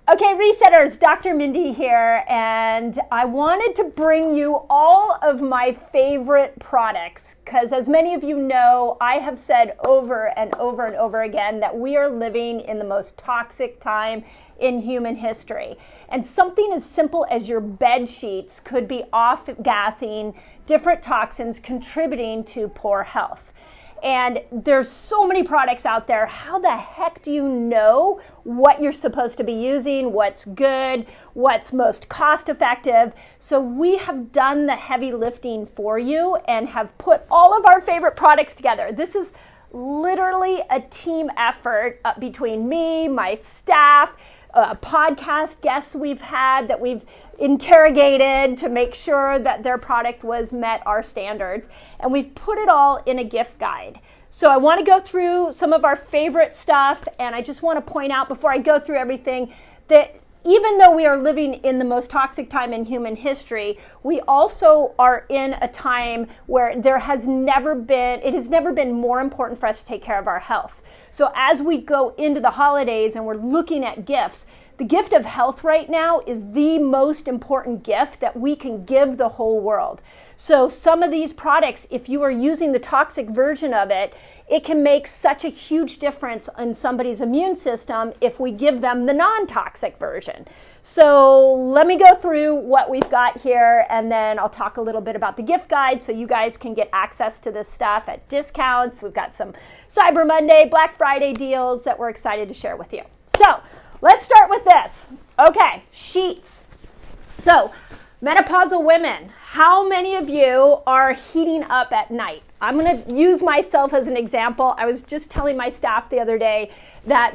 Okay, Resetters, Dr. Mindy here, and I wanted to bring you all of my favorite products because as many of you know, I have said over and over and over again that we are living in the most toxic time in human history. And something as simple as your bed sheets could be off-gassing different toxins contributing to poor health. And there's so many products out there. How the heck do you know what you're supposed to be using, what's good, what's most cost effective? So we have done the heavy lifting for you and have put all of our favorite products together. This is literally a team effort between me, my staff, podcast guests we've had that we've interrogated to make sure that their product was met our standards, and we've put it all in a gift guide. So I want to go through some of our favorite stuff, and I just want to point out before I go through everything that even though we are living in the most toxic time in human history, we also are in a time where it has never been more important for us to take care of our health. So as we go into the holidays and we're looking at gifts, the gift of health right now is the most important gift that we can give the whole world. So some of these products, if you are using the toxic version of it, it can make such a huge difference in somebody's immune system if we give them the non-toxic version. So let me go through what we've got here, and then I'll talk a little bit about the gift guide so you guys can get access to this stuff at discounts. We've got some Cyber Monday, Black Friday deals that we're excited to share with you. So let's start with this. Okay, sheets. So menopausal women, how many of you are heating up at night? I'm going to use myself as an example. I was just telling my staff the other day that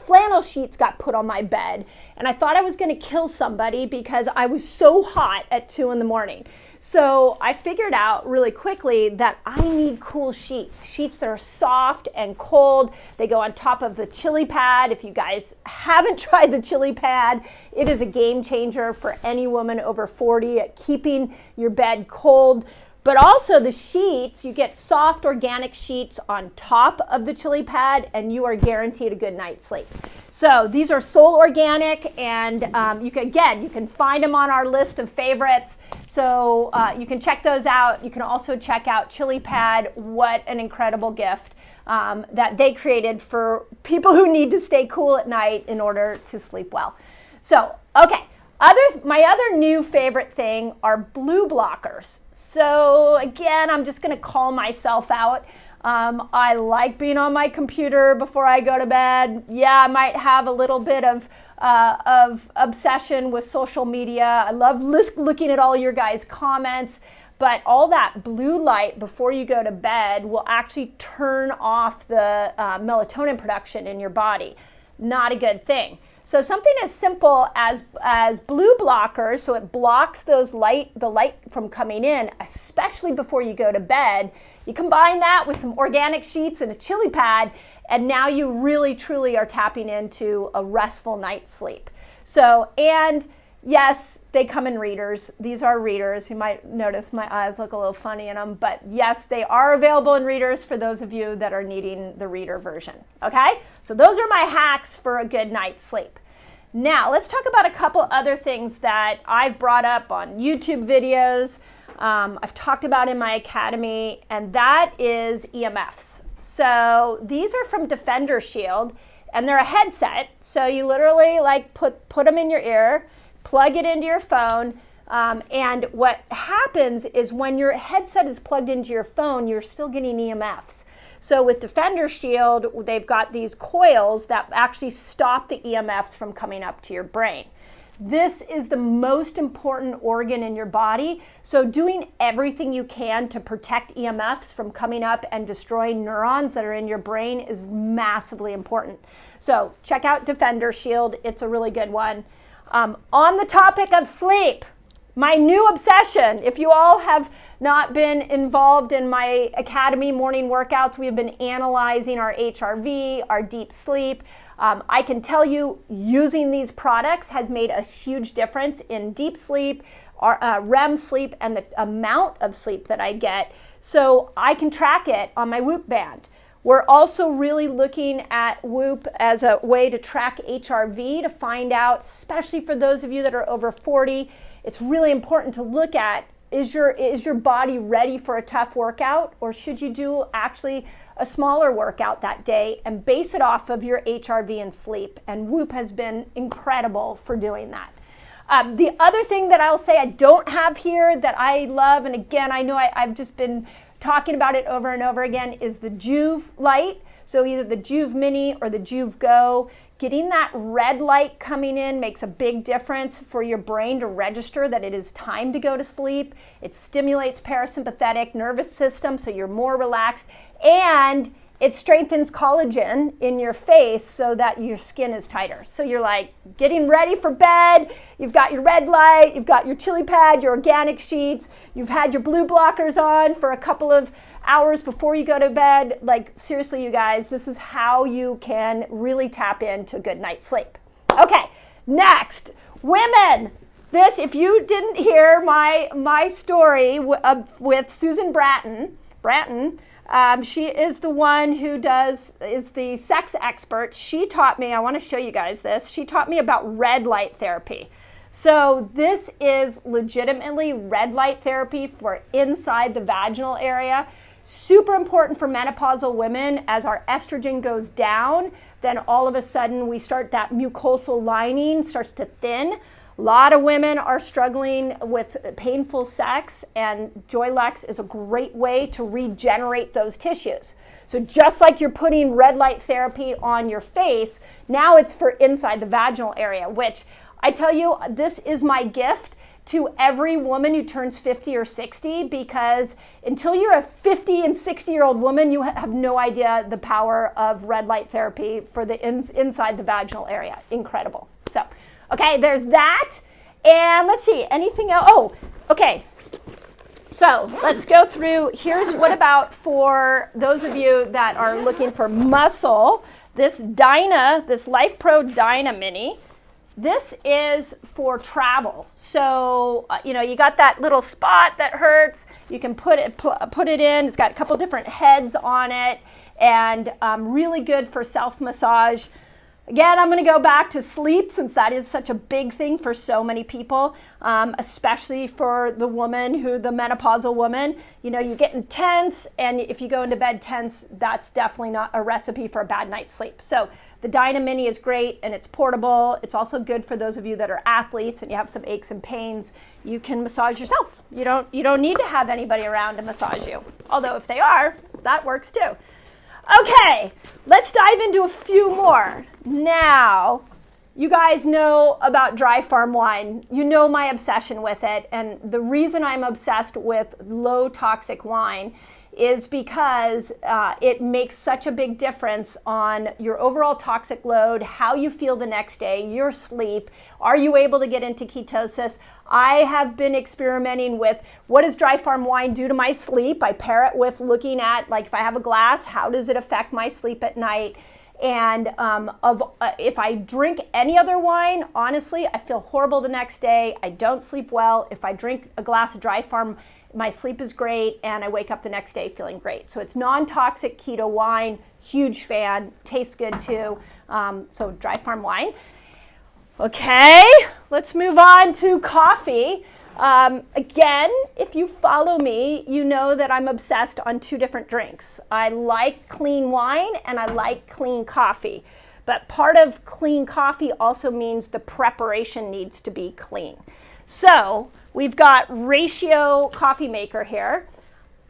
flannel sheets got put on my bed, and I thought I was going to kill somebody because I was so hot at 2 a.m. So I figured out really quickly that I need cool sheets that are soft and cold. They go on top of the chili pad. If you guys haven't tried the chili pad, it is a game changer for any woman over 40 at keeping your bed cold. But also the sheets, you get soft organic sheets on top of the chili pad, and you are guaranteed a good night's sleep. So these are Soul Organic, and you can find them on our list of favorites. So you can check those out. You can also check out Chili Pad. What an incredible gift that they created for people who need to stay cool at night in order to sleep well. So, okay. My other new favorite thing are blue blockers. So again, I'm just going to call myself out. I like being on my computer before I go to bed. Yeah, I might have a little bit of obsession with social media. I love looking at all your guys' comments, but all that blue light before you go to bed will actually turn off the melatonin production in your body. Not a good thing. So something as simple as blue blockers, so it blocks the light from coming in, especially before you go to bed. You combine that with some organic sheets and a chili pad, and now you really, truly are tapping into a restful night's sleep. So, and yes, they come in readers. These are readers. You might notice my eyes look a little funny in them, but yes, they are available in readers for those of you that are needing the reader version, okay? So those are my hacks for a good night's sleep. Now, let's talk about a couple other things that I've brought up on YouTube videos, I've talked about in my academy, and that is EMFs. So these are from Defender Shield, and they're a headset, so you literally put them in your ear, plug it into your phone, and what happens is when your headset is plugged into your phone, you're still getting EMFs. So with Defender Shield, they've got these coils that actually stop the EMFs from coming up to your brain. This is the most important organ in your body, so doing everything you can to protect EMFs from coming up and destroying neurons that are in your brain is massively important. So check out Defender Shield, it's a really good one. On the topic of sleep, my new obsession, if you all have not been involved in my Academy morning workouts, we have been analyzing our HRV, our deep sleep. I can tell you using these products has made a huge difference in deep sleep, REM sleep, and the amount of sleep that I get. So I can track it on my Whoop band. We're also really looking at Whoop as a way to track HRV to find out, especially for those of you that are over 40, it's really important to look at, is your body ready for a tough workout, or should you do actually a smaller workout that day and base it off of your HRV and sleep? And Whoop has been incredible for doing that. The other thing that I'll say I don't have here that I love, and again, I know I've just been talking about it over and over again, is the Joovv light. So either the Joovv Mini or the Joovv Go. Getting that red light coming in makes a big difference for your brain to register that it is time to go to sleep. It stimulates parasympathetic nervous system, so you're more relaxed, and it strengthens collagen in your face so that your skin is tighter. So you're like getting ready for bed, you've got your red light, you've got your chili pad, your organic sheets, you've had your blue blockers on for a couple of hours before you go to bed. Like, seriously, you guys, this is how you can really tap into a good night's sleep. Okay, next, women. This, if you didn't hear my story with Susan Bratton, she is the one who is the sex expert. She taught me, I want to show you guys this, she taught me about red light therapy. So this is legitimately red light therapy for inside the vaginal area. Super important for menopausal women. As our estrogen goes down, then all of a sudden we start, that mucosal lining starts to thin. A lot of women are struggling with painful sex, and Joylux is a great way to regenerate those tissues. So just like you're putting red light therapy on your face, now it's for inside the vaginal area, which I tell you, this is my gift to every woman who turns 50 or 60, because until you're a 50 and 60-year-old woman, you have no idea the power of red light therapy for the inside the vaginal area. Incredible. So, okay, there's that. And let's see, anything else? Oh, okay. So let's go through. Here's what about for those of you that are looking for muscle, this Life Pro Dyna Mini. This is for travel. So, you got that little spot that hurts. You can put it in. It's got a couple different heads on it, and really good for self-massage. Again, I'm going to go back to sleep, since that is such a big thing for so many people, especially for the menopausal woman. You get intense, and if you go into bed tense, that's definitely not a recipe for a bad night's sleep. So the Dyna Mini is great, and it's portable. It's also good for those of you that are athletes and you have some aches and pains. You can massage yourself. You don't need to have anybody around to massage you. Although if they are, that works too. Okay, let's dive into a few more. Now, you guys know about Dry Farm wine. You know my obsession with it, and the reason I'm obsessed with low toxic wine is because it makes such a big difference on your overall toxic load, how you feel the next day, your sleep. Are you able to get into ketosis? I have been experimenting with, what does Dry Farm wine do to my sleep? I pair it with looking at, like, if I have a glass, how does it affect my sleep at night? And if I drink any other wine, honestly, I feel horrible the next day. I don't sleep well. If I drink a glass of Dry Farm, my sleep is great, and I wake up the next day feeling great. So it's non-toxic keto wine, huge fan, tastes good too. So Dry Farm wine. Okay, let's move on to coffee. Again, if you follow me, you know that I'm obsessed on two different drinks. I like clean wine and I like clean coffee. But part of clean coffee also means the preparation needs to be clean. So we've got Ratio coffee maker here.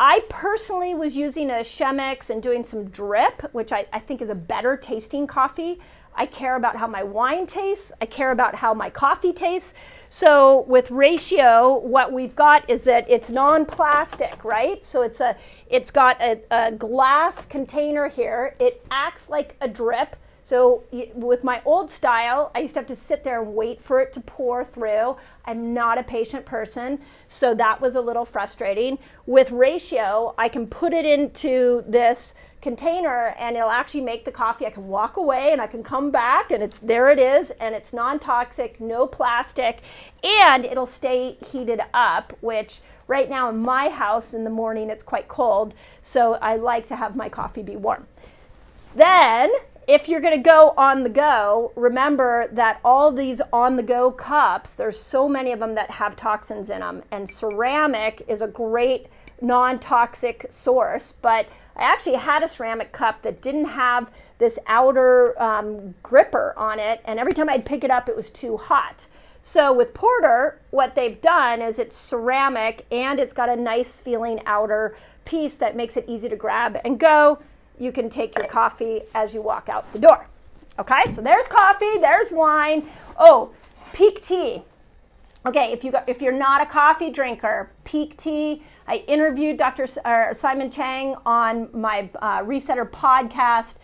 I personally was using a Chemex and doing some drip, which I think is a better tasting coffee. I care about how my wine tastes. I care about how my coffee tastes. So with Ratio, what we've got is that it's non-plastic, right? So it's got a glass container here. It acts like a drip. So with my old style, I used to have to sit there and wait for it to pour through. I'm not a patient person, so that was a little frustrating. With Ratio, I can put it into this container and it'll actually make the coffee. I can walk away and I can come back and there it is, and it's non-toxic, no plastic, and it'll stay heated up, which right now in my house in the morning it's quite cold, so I like to have my coffee be warm. Then, if you're going to go on the go, remember that all these on the go cups, there's so many of them that have toxins in them, and ceramic is a great non-toxic source. But I actually had a ceramic cup that didn't have this outer gripper on it, and every time I'd pick it up, it was too hot. So with Porter, what they've done is it's ceramic and it's got a nice feeling outer piece that makes it easy to grab and go. You can take your coffee as you walk out the door. Okay, so there's coffee, there's wine. Oh, Peak Tea. Okay, if you're not a coffee drinker, Peak Tea. I interviewed Dr. Simon Chang on my Resetter podcast.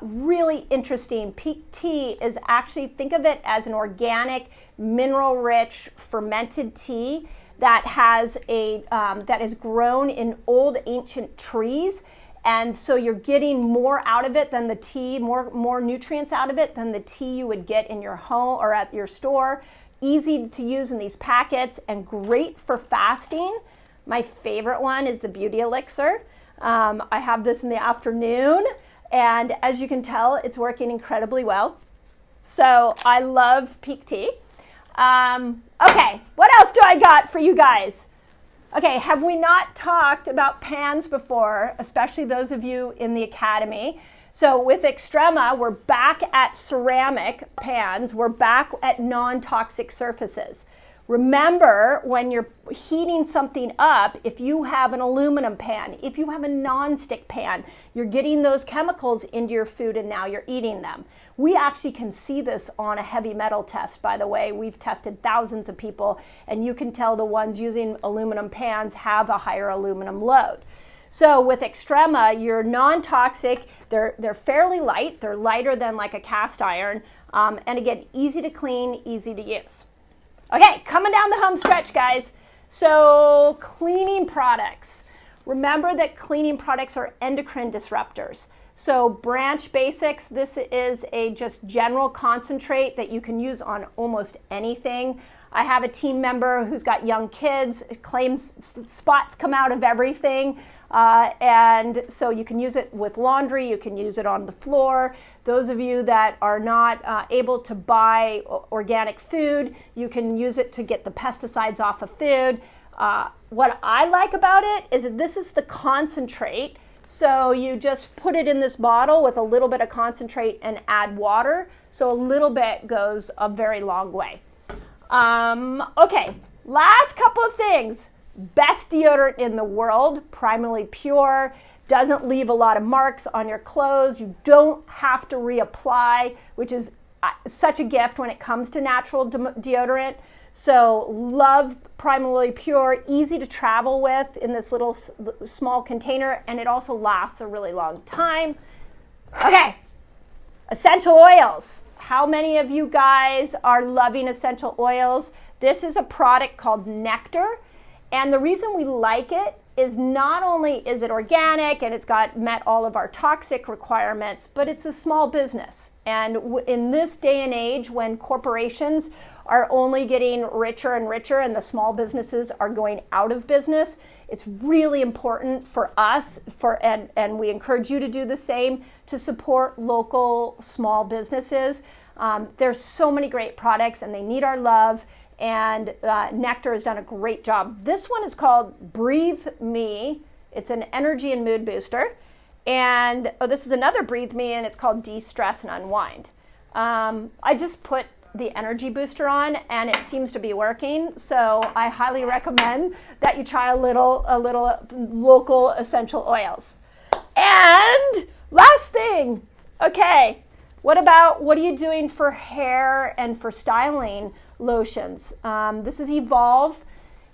Really interesting. Peak Tea is actually, think of it as an organic, mineral-rich, fermented tea that has that is grown in old ancient trees. And so you're getting more out of it than the tea, more nutrients out of it than the tea you would get in your home or at your store. Easy to use in these packets and great for fasting. My favorite one is the Beauty Elixir. I have this in the afternoon, and as you can tell, it's working incredibly well. So I love Peak Tea. Okay, what else do I got for you guys? Okay, have we not talked about pans before, especially those of you in the academy? So with Extrema, we're back at ceramic pans. We're back at non-toxic surfaces. Remember, when you're heating something up, if you have an aluminum pan, if you have a non-stick pan, you're getting those chemicals into your food and now you're eating them. We actually can see this on a heavy metal test, by the way. We've tested thousands of people, and you can tell the ones using aluminum pans have a higher aluminum load. So with Extrema, you're non-toxic. They're fairly light. They're lighter than like a cast iron. And again, easy to clean, easy to use. Okay, coming down the home stretch, guys. So cleaning products. Remember that cleaning products are endocrine disruptors. So Branch Basics, this is a just general concentrate that you can use on almost anything. I have a team member who's got young kids, claims spots come out of everything. And so you can use it with laundry, you can use it on the floor. Those of you that are not able to buy organic food, you can use it to get the pesticides off of food. What I like about it is that this is the concentrate. So you just put it in this bottle with a little bit of concentrate and add water. So a little bit goes a very long way. Okay, last couple of things. Best deodorant in the world, Primarily Pure. Doesn't leave a lot of marks on your clothes. You don't have to reapply, which is such a gift when it comes to natural deodorant. So love Primarily Pure, easy to travel with in this little small container, and it also lasts a really long time. Okay, essential oils. How many of you guys are loving essential oils? This is a product called Nectar, and the reason we like it is not only is it organic and it's met all of our toxic requirements, but it's a small business. And in this day and age when corporations are only getting richer and richer and the small businesses are going out of business, it's really important for us, and we encourage you to do the same, to support local small businesses. There's so many great products and they need our love. And Nectar has done a great job. This one is called Breathe Me. It's an energy and mood booster. And this is another Breathe Me, and it's called De-Stress and Unwind. I just put the energy booster on, and it seems to be working. So I highly recommend that you try a little local essential oils. And last thing, okay, what are you doing for hair and for styling lotions? This is Evolve.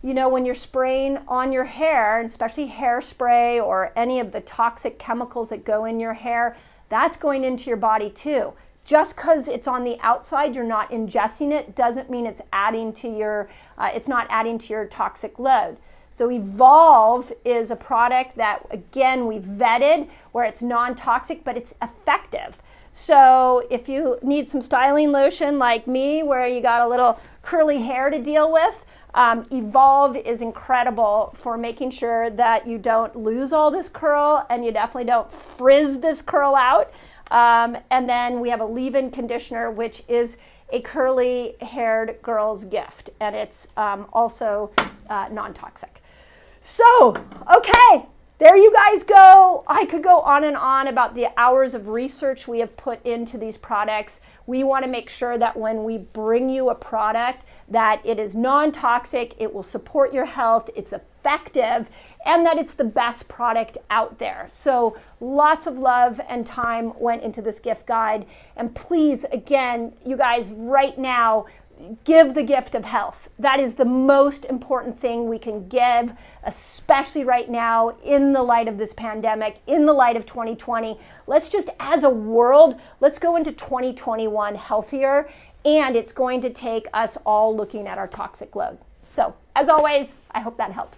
You know, when you're spraying on your hair, and especially hairspray or any of the toxic chemicals that go in your hair, that's going into your body too. Just because it's on the outside, you're not ingesting it, doesn't mean it's adding to your, it's not adding to your toxic load. So Evolve is a product that, again, we vetted where it's non-toxic, but it's effective. So if you need some styling lotion like me, where you got a little curly hair to deal with. Evolve is incredible for making sure that you don't lose all this curl and you definitely don't frizz this curl out. And then we have a leave-in conditioner, which is a curly haired girl's gift, and it's also non-toxic. So, okay, there you guys go. I could go on and on about the hours of research we have put into these products. We want to make sure that when we bring you a product that it is non-toxic, it will support your health, it's effective, and that it's the best product out there. So lots of love and time went into this gift guide. And please, again, you guys, right now, give the gift of health. That is the most important thing we can give, especially right now in the light of this pandemic, in the light of 2020. Let's just, as a world, let's go into 2021 healthier, and it's going to take us all looking at our toxic load. So, as always, I hope that helps.